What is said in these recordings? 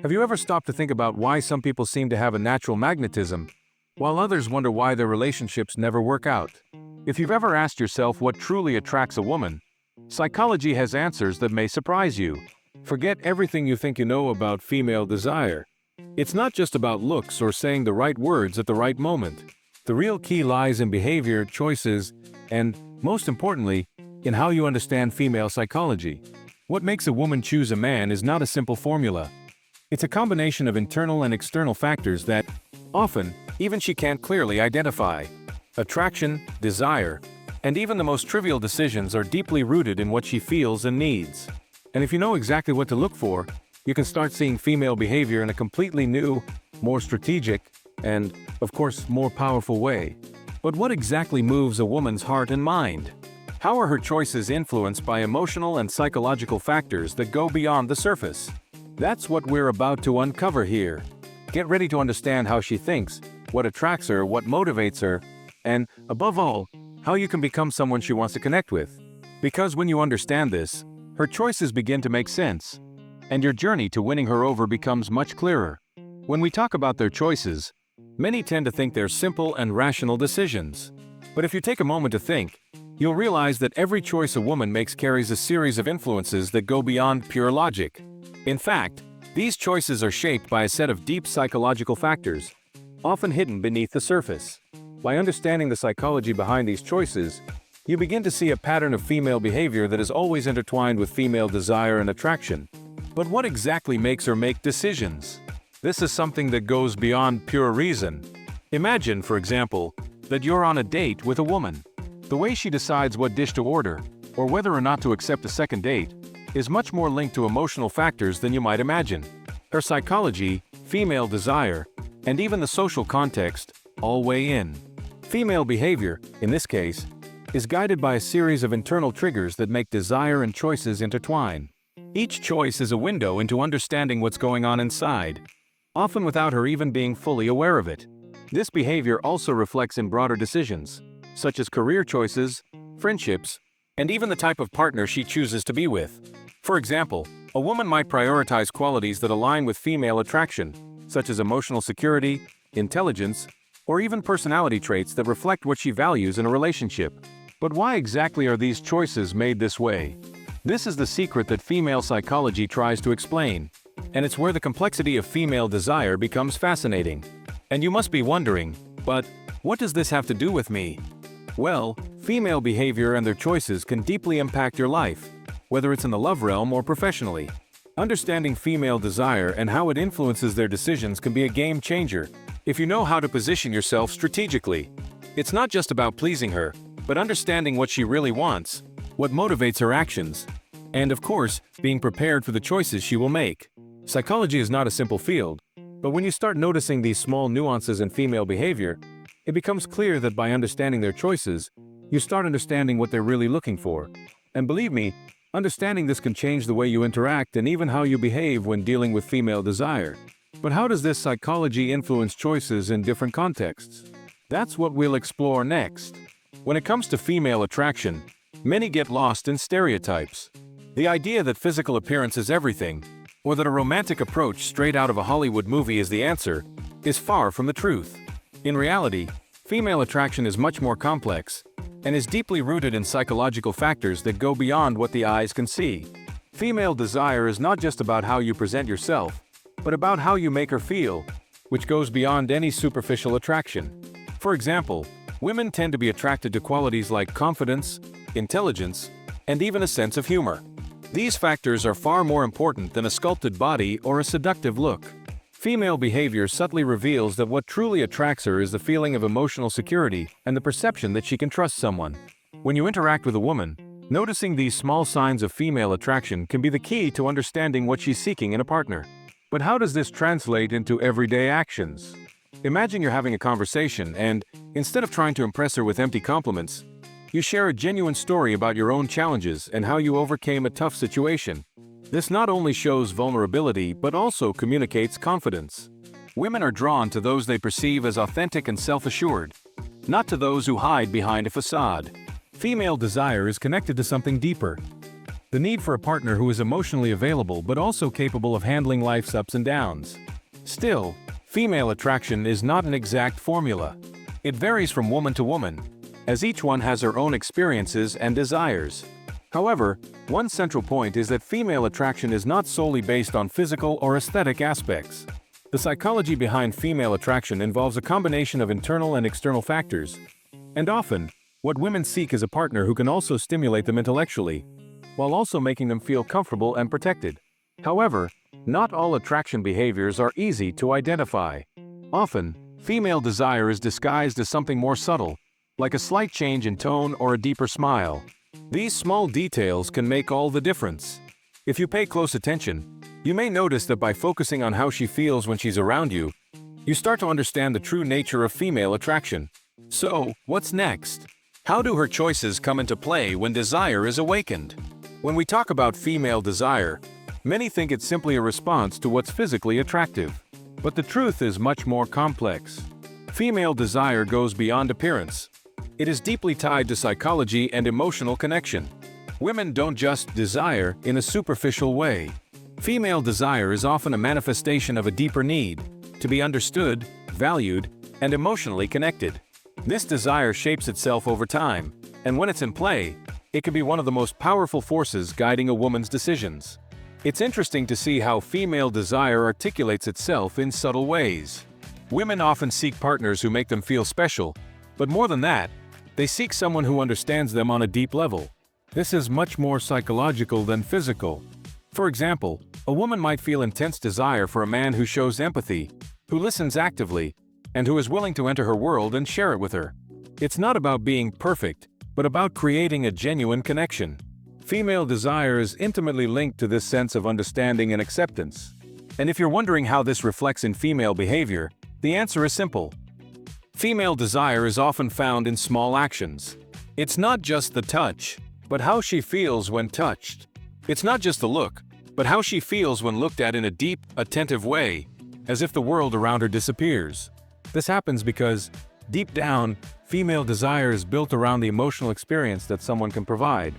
Have you ever stopped to think about why some people seem to have a natural magnetism, while others wonder why their relationships never work out? If you've ever asked yourself what truly attracts a woman, psychology has answers that may surprise you. Forget everything you think you know about female desire. It's not just about looks or saying the right words at the right moment. The real key lies in behavior, choices, and, most importantly, in how you understand female psychology. What makes a woman choose a man is not a simple formula. It's a combination of internal and external factors that, often, even she can't clearly identify. Attraction, desire, and even the most trivial decisions are deeply rooted in what she feels and needs. And if you know exactly what to look for, you can start seeing female behavior in a completely new, more strategic, and, of course, more powerful way. But what exactly moves a woman's heart and mind? How are her choices influenced by emotional and psychological factors that go beyond the surface? That's what we're about to uncover here. Get ready to understand how she thinks, what attracts her, what motivates her, and, above all, how you can become someone she wants to connect with. Because when you understand this, her choices begin to make sense, and your journey to winning her over becomes much clearer. When we talk about their choices, many tend to think they're simple and rational decisions. But if you take a moment to think, you'll realize that every choice a woman makes carries a series of influences that go beyond pure logic. In fact, these choices are shaped by a set of deep psychological factors, often hidden beneath the surface. By understanding the psychology behind these choices, you begin to see a pattern of female behavior that is always intertwined with female desire and attraction. But what exactly makes her make decisions? This is something that goes beyond pure reason. Imagine, for example, that you're on a date with a woman. The way she decides what dish to order, or whether or not to accept a second date, is much more linked to emotional factors than you might imagine. Her psychology, female desire, and even the social context all weigh in. Female behavior, in this case, is guided by a series of internal triggers that make desire and choices intertwine. Each choice is a window into understanding what's going on inside, often without her even being fully aware of it. This behavior also reflects in broader decisions, such as career choices, friendships, and even the type of partner she chooses to be with. For example, a woman might prioritize qualities that align with female attraction, such as emotional security, intelligence, or even personality traits that reflect what she values in a relationship. But why exactly are these choices made this way? This is the secret that female psychology tries to explain, and it's where the complexity of female desire becomes fascinating. And you must be wondering, but what does this have to do with me? Well, female behavior and their choices can deeply impact your life, whether it's in the love realm or professionally. Understanding female desire and how it influences their decisions can be a game changer if you know how to position yourself strategically. It's not just about pleasing her, but understanding what she really wants, what motivates her actions, and of course, being prepared for the choices she will make. Psychology is not a simple field, but when you start noticing these small nuances in female behavior, it becomes clear that by understanding their choices, you start understanding what they're really looking for. And believe me, understanding this can change the way you interact and even how you behave when dealing with female desire. But how does this psychology influence choices in different contexts? That's what we'll explore next. When it comes to female attraction, many get lost in stereotypes. The idea that physical appearance is everything, or that a romantic approach straight out of a Hollywood movie is the answer, is far from the truth. In reality, female attraction is much more complex and is deeply rooted in psychological factors that go beyond what the eyes can see. Female desire is not just about how you present yourself, but about how you make her feel, which goes beyond any superficial attraction. For example, women tend to be attracted to qualities like confidence, intelligence, and even a sense of humor. These factors are far more important than a sculpted body or a seductive look. Female behavior subtly reveals that what truly attracts her is the feeling of emotional security and the perception that she can trust someone. When you interact with a woman, noticing these small signs of female attraction can be the key to understanding what she's seeking in a partner. But how does this translate into everyday actions? Imagine you're having a conversation and, instead of trying to impress her with empty compliments, you share a genuine story about your own challenges and how you overcame a tough situation. This not only shows vulnerability but also communicates confidence. Women are drawn to those they perceive as authentic and self-assured, not to those who hide behind a facade. Female desire is connected to something deeper. The need for a partner who is emotionally available but also capable of handling life's ups and downs. Still, female attraction is not an exact formula. It varies from woman to woman, as each one has her own experiences and desires. However, one central point is that female attraction is not solely based on physical or aesthetic aspects. The psychology behind female attraction involves a combination of internal and external factors, and often, what women seek is a partner who can also stimulate them intellectually, while also making them feel comfortable and protected. However, not all attraction behaviors are easy to identify. Often, female desire is disguised as something more subtle, like a slight change in tone or a deeper smile. These small details can make all the difference. If you pay close attention, you may notice that by focusing on how she feels when she's around you, you start to understand the true nature of female attraction. So, what's next? How do her choices come into play when desire is awakened? When we talk about female desire, many think it's simply a response to what's physically attractive. But the truth is much more complex. Female desire goes beyond appearance. It is deeply tied to psychology and emotional connection. Women don't just desire in a superficial way. Female desire is often a manifestation of a deeper need to be understood, valued, and emotionally connected. This desire shapes itself over time, and when it's in play, it can be one of the most powerful forces guiding a woman's decisions. It's interesting to see how female desire articulates itself in subtle ways. Women often seek partners who make them feel special, but more than that, they seek someone who understands them on a deep level. This is much more psychological than physical. For example, a woman might feel intense desire for a man who shows empathy, who listens actively, and who is willing to enter her world and share it with her. It's not about being perfect, but about creating a genuine connection. Female desire is intimately linked to this sense of understanding and acceptance. And if you're wondering how this reflects in female behavior, the answer is simple. Female desire is often found in small actions. It's not just the touch, but how she feels when touched. It's not just the look, but how she feels when looked at in a deep, attentive way, as if the world around her disappears. This happens because, deep down, female desire is built around the emotional experience that someone can provide.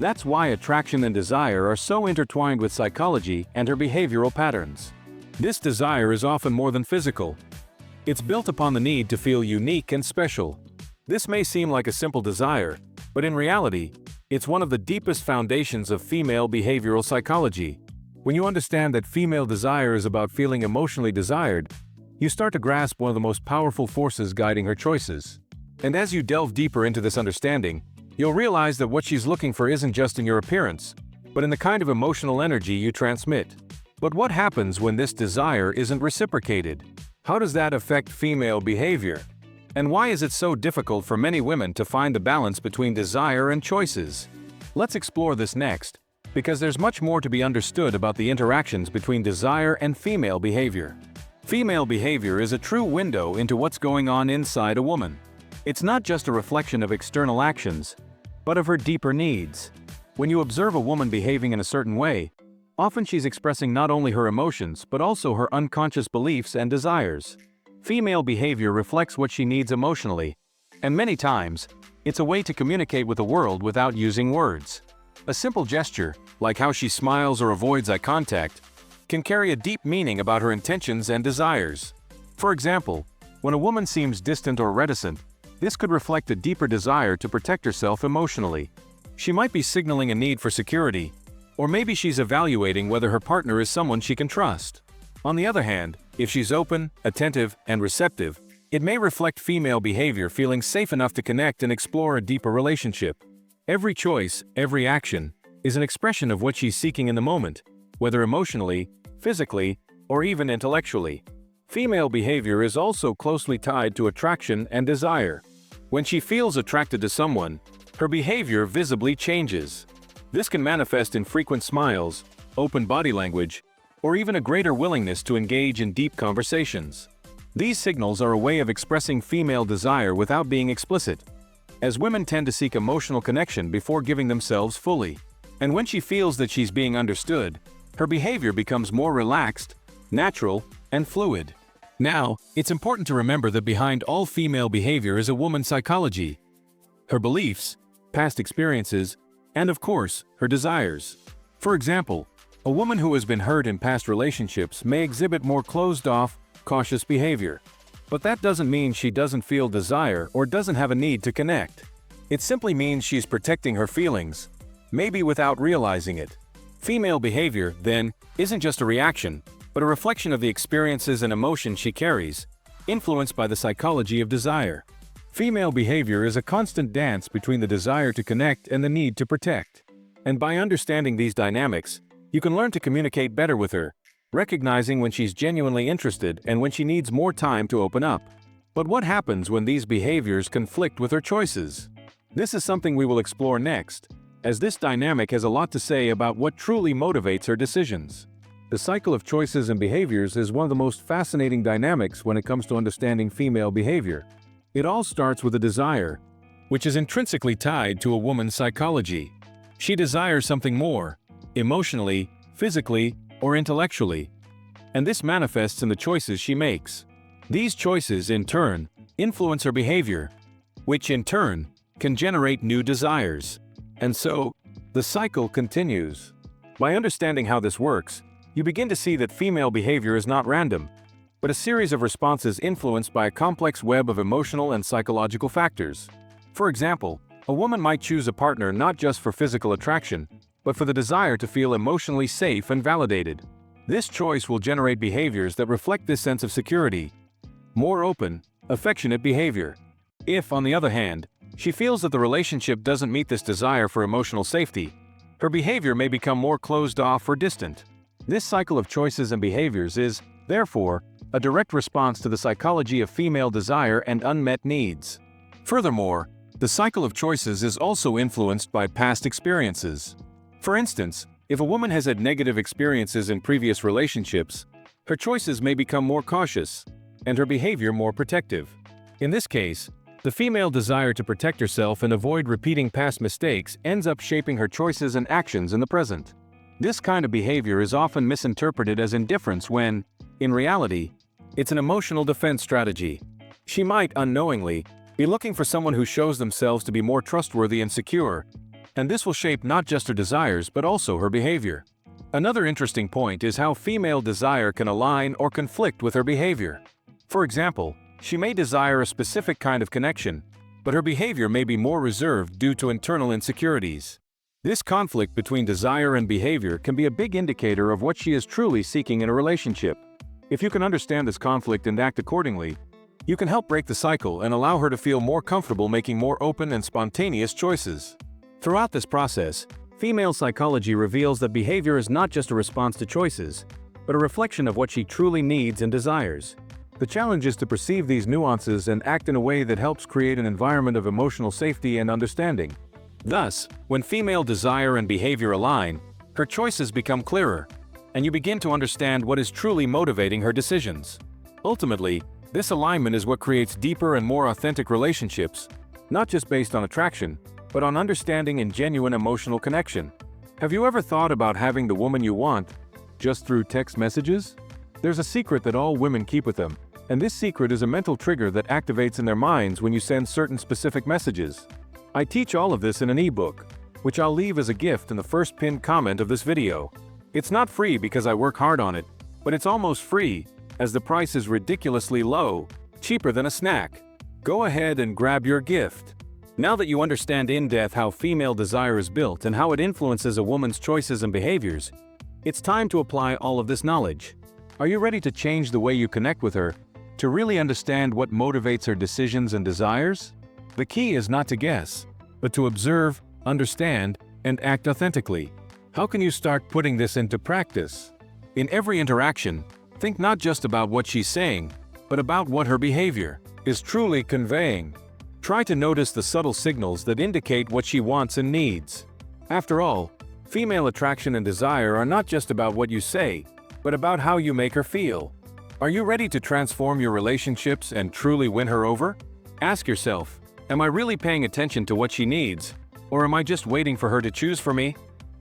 That's why attraction and desire are so intertwined with psychology and her behavioral patterns. This desire is often more than physical. It's built upon the need to feel unique and special. This may seem like a simple desire, but in reality, it's one of the deepest foundations of female behavioral psychology. When you understand that female desire is about feeling emotionally desired, you start to grasp one of the most powerful forces guiding her choices. And as you delve deeper into this understanding, you'll realize that what she's looking for isn't just in your appearance, but in the kind of emotional energy you transmit. But what happens when this desire isn't reciprocated? How does that affect female behavior? And why is it so difficult for many women to find the balance between desire and choices? Let's explore this next, because there's much more to be understood about the interactions between desire and female behavior. Female behavior is a true window into what's going on inside a woman. It's not just a reflection of external actions, but of her deeper needs. When you observe a woman behaving in a certain way, often she's expressing not only her emotions but also her unconscious beliefs and desires. Female behavior reflects what she needs emotionally, and many times, it's a way to communicate with the world without using words. A simple gesture, like how she smiles or avoids eye contact, can carry a deep meaning about her intentions and desires. For example, when a woman seems distant or reticent, this could reflect a deeper desire to protect herself emotionally. She might be signaling a need for security, or maybe she's evaluating whether her partner is someone she can trust. On the other hand, if she's open, attentive, and receptive, it may reflect female behavior feeling safe enough to connect and explore a deeper relationship. Every choice, every action, is an expression of what she's seeking in the moment, whether emotionally, physically, or even intellectually. Female behavior is also closely tied to attraction and desire. When she feels attracted to someone, her behavior visibly changes. This can manifest in frequent smiles, open body language, or even a greater willingness to engage in deep conversations. These signals are a way of expressing female desire without being explicit, as women tend to seek emotional connection before giving themselves fully. And when she feels that she's being understood, her behavior becomes more relaxed, natural, and fluid. Now, it's important to remember that behind all female behavior is a woman's psychology. Her beliefs, past experiences, And of course, her desires. For example, a woman who has been hurt in past relationships may exhibit more closed-off, cautious behavior. But that doesn't mean she doesn't feel desire or doesn't have a need to connect. It simply means she's protecting her feelings, maybe without realizing it. Female behavior, then, isn't just a reaction, but a reflection of the experiences and emotions she carries, influenced by the psychology of desire. Female behavior is a constant dance between the desire to connect and the need to protect. And by understanding these dynamics, you can learn to communicate better with her, recognizing when she's genuinely interested and when she needs more time to open up. But what happens when these behaviors conflict with her choices? This is something we will explore next, as this dynamic has a lot to say about what truly motivates her decisions. The cycle of choices and behaviors is one of the most fascinating dynamics when it comes to understanding female behavior. It all starts with a desire, which is intrinsically tied to a woman's psychology. She desires something more, emotionally, physically, or intellectually. And this manifests in the choices she makes. These choices, in turn, influence her behavior, which in turn can generate new desires. And so, the cycle continues. By understanding how this works, you begin to see that female behavior is not random, but a series of responses influenced by a complex web of emotional and psychological factors. For example, a woman might choose a partner not just for physical attraction, but for the desire to feel emotionally safe and validated. This choice will generate behaviors that reflect this sense of security. More open, affectionate behavior. If, on the other hand, she feels that the relationship doesn't meet this desire for emotional safety, her behavior may become more closed off or distant. This cycle of choices and behaviors is, therefore, a direct response to the psychology of female desire and unmet needs. Furthermore, the cycle of choices is also influenced by past experiences. For instance, if a woman has had negative experiences in previous relationships, her choices may become more cautious, and her behavior more protective. In this case, the female desire to protect herself and avoid repeating past mistakes ends up shaping her choices and actions in the present. This kind of behavior is often misinterpreted as indifference when, in reality, it's an emotional defense strategy. She might, unknowingly, be looking for someone who shows themselves to be more trustworthy and secure, and this will shape not just her desires but also her behavior. Another interesting point is how female desire can align or conflict with her behavior. For example, she may desire a specific kind of connection, but her behavior may be more reserved due to internal insecurities. This conflict between desire and behavior can be a big indicator of what she is truly seeking in a relationship. If you can understand this conflict and act accordingly, you can help break the cycle and allow her to feel more comfortable making more open and spontaneous choices. Throughout this process, female psychology reveals that behavior is not just a response to choices, but a reflection of what she truly needs and desires. The challenge is to perceive these nuances and act in a way that helps create an environment of emotional safety and understanding. Thus, when female desire and behavior align, her choices become clearer, and you begin to understand what is truly motivating her decisions. Ultimately, this alignment is what creates deeper and more authentic relationships, not just based on attraction, but on understanding and genuine emotional connection. Have you ever thought about having the woman you want just through text messages? There's a secret that all women keep with them, and this secret is a mental trigger that activates in their minds when you send certain specific messages. I teach all of this in an ebook, which I'll leave as a gift in the first pinned comment of this video. It's not free because I work hard on it, but it's almost free, as the price is ridiculously low, cheaper than a snack. Go ahead and grab your gift. Now that you understand in depth how female desire is built and how it influences a woman's choices and behaviors, it's time to apply all of this knowledge. Are you ready to change the way you connect with her, to really understand what motivates her decisions and desires? The key is not to guess, but to observe, understand, and act authentically. How can you start putting this into practice? In every interaction, think not just about what she's saying, but about what her behavior is truly conveying. Try to notice the subtle signals that indicate what she wants and needs. After all, female attraction and desire are not just about what you say, but about how you make her feel. Are you ready to transform your relationships and truly win her over? Ask yourself, am I really paying attention to what she needs, or am I just waiting for her to choose for me?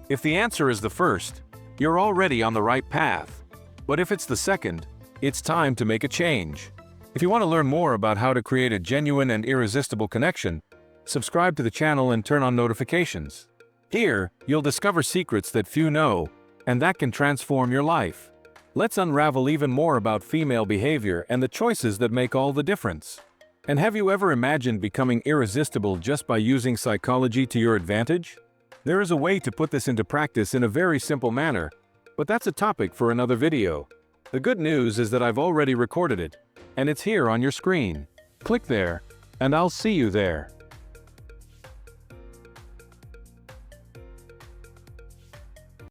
If the answer is the first, you're already on the right path. But if it's the second, it's time to make a change. If you want to learn more about how to create a genuine and irresistible connection, subscribe to the channel and turn on notifications. Here, you'll discover secrets that few know, and that can transform your life. Let's unravel even more about female behavior and the choices that make all the difference. And have you ever imagined becoming irresistible just by using psychology to your advantage? There is a way to put this into practice in a very simple manner, but that's a topic for another video. The good news is that I've already recorded it, and it's here on your screen. Click there, and I'll see you there.